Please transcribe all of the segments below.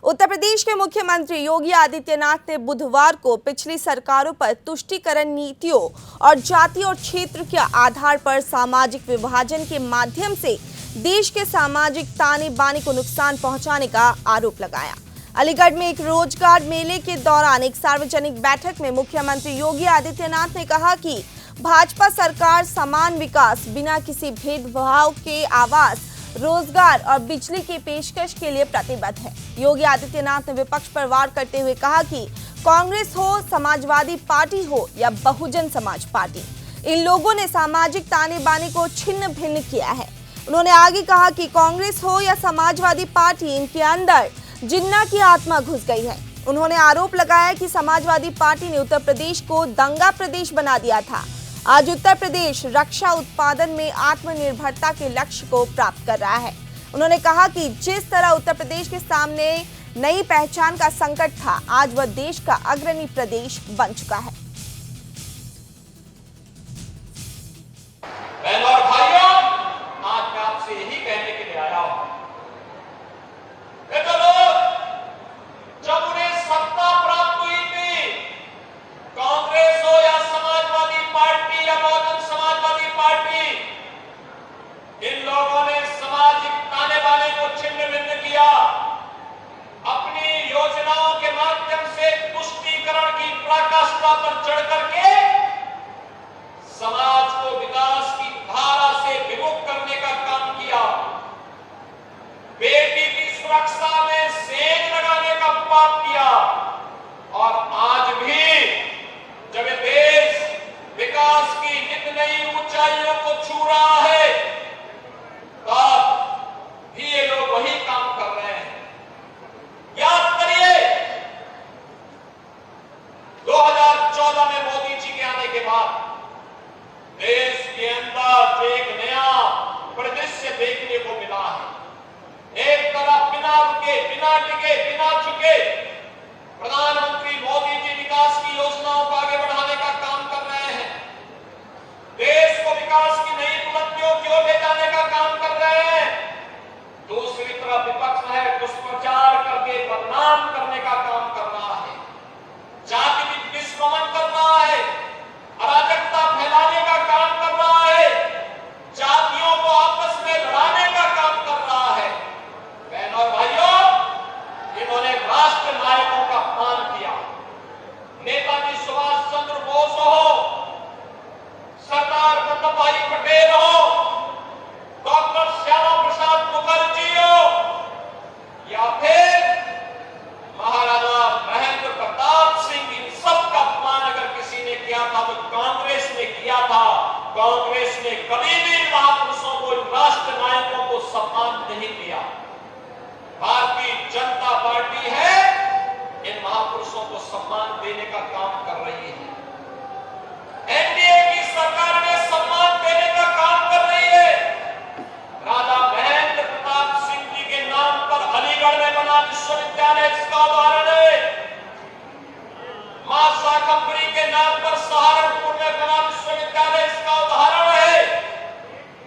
उत्तर प्रदेश के मुख्यमंत्री योगी आदित्यनाथ ने बुधवार को पिछली सरकारों पर तुष्टीकरण नीतियों और जाति और क्षेत्र के आधार पर सामाजिक विभाजन के माध्यम से देश के सामाजिक ताने बाने को नुकसान पहुंचाने का आरोप लगाया। अलीगढ़ में एक रोजगार मेले के दौरान एक सार्वजनिक बैठक में मुख्यमंत्री योगी आदित्यनाथ ने कहा कि भाजपा सरकार समान विकास, बिना किसी भेदभाव के आवास, रोजगार और बिजली की पेशकश के लिए प्रतिबद्ध है। योगी आदित्यनाथ ने विपक्ष पर वार करते हुए कहा कि कांग्रेस हो, समाजवादी पार्टी हो या बहुजन समाज पार्टी, इन लोगों ने सामाजिक ताने बाने को छिन्न भिन्न किया है। उन्होंने आगे कहा कि कांग्रेस हो या समाजवादी पार्टी, इनके अंदर जिन्ना की आत्मा घुस गई है। उन्होंने आरोप लगाया कि समाजवादी पार्टी ने उत्तर प्रदेश को दंगा प्रदेश बना दिया था। आज उत्तर प्रदेश रक्षा उत्पादन में आत्मनिर्भरता के लक्ष्य को प्राप्त कर रहा है। उन्होंने कहा कि जिस तरह उत्तर प्रदेश के सामने नई पहचान का संकट था, आज वह देश का अग्रणी प्रदेश बन चुका है। बहनों और भाइयों, आज मैं आपसे यही कहने के लिए आया हूं। देखो लोग, जब उन्हें सत्ता प्राप्त हुई थी, कांग्रेस हो या समाजवादी पार्टी या बहुजन समाजवादी पार्टी, इन लोगों ने सामाजिक ताने बाने को छिन्न भिन्न किया। अपनी योजनाओं के माध्यम से तुष्टीकरण की पराकाष्ठा पर चढ़ करके समाज को विकास की धारा से विमुख करने का काम किया। बेटी की सुरक्षा में सेंध लगाने का पाप किया। और आज भी जब ये देश विकास की नित नई ऊंचाइयों को छू रहा है, तब भी ये लोग वही काम कर रहे हैं। याद करिए, 2014 में मोदी जी के आने के बाद देश के अंदर एक नया परिदृश्य देखने को मिला है। एक तरफ बिना रुके, बिना टिके, बिना झुके प्रधानमंत्री मोदी जी विकास की योजनाओं को आगे बढ़ाने का काम कर रहे हैं। देश को विकास की नई बुलंदियों की ओर ले जाने का काम कर रहे हैं। दूसरी तरफ विपक्ष है, दुष्प्रचार करके बदनाम करने का काम कर रहा है, जाति विस्मरण कर रहा है, अराजकता फैलाने का काम कर रहा है, जातियों को आपस में लड़ाने का काम कर रहा है। बहनों और भाइयों, इन्होंने राष्ट्र नायकों का अपमान किया। नेताजी सुभाष चंद्र बोस हो, सरदार वल्लभ भाई पटेल हो, डॉक्टर श्यामा प्रसाद मुखर्जी हो, या फिर महाराजा महेंद्र प्रताप सिंह, इन सब का अपमान अगर किसी ने किया था तो कांग्रेस ने किया था। कांग्रेस ने कभी भी महापुरुषों को, राष्ट्र नायकों को सम्मान नहीं दिया। भारतीय जनता पार्टी है, इन महापुरुषों को सम्मान देने का काम कर रही है। एनडीए की सरकार में सम्मान देने का काम कर रही है। राजा महेंद्र प्रताप सिंह जी के नाम पर अलीगढ़ में बना विश्वविद्यालय इसका उदाहरण है। मां शाकंभरी के नाम पर सहारनपुर में बना विश्वविद्यालय इसका उदाहरण है।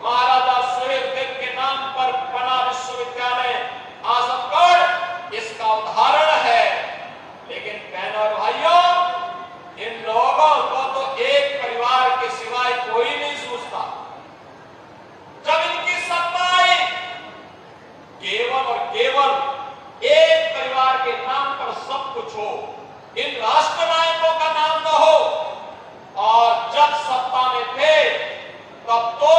महाराजा सुहेलदेव के नाम पर बना विश्वविद्यालय आजमगढ़ इसका उदाहरण है। लेकिन बहनों और भाइयों, इन लोगों को तो एक परिवार के सिवाय कोई नहीं सोचता। जब इनकी सत्ता आई, केवल और केवल एक परिवार के नाम पर सब कुछ हो, इन राष्ट्र नायकों का नाम न हो। और जब सत्ता में थे, तब तो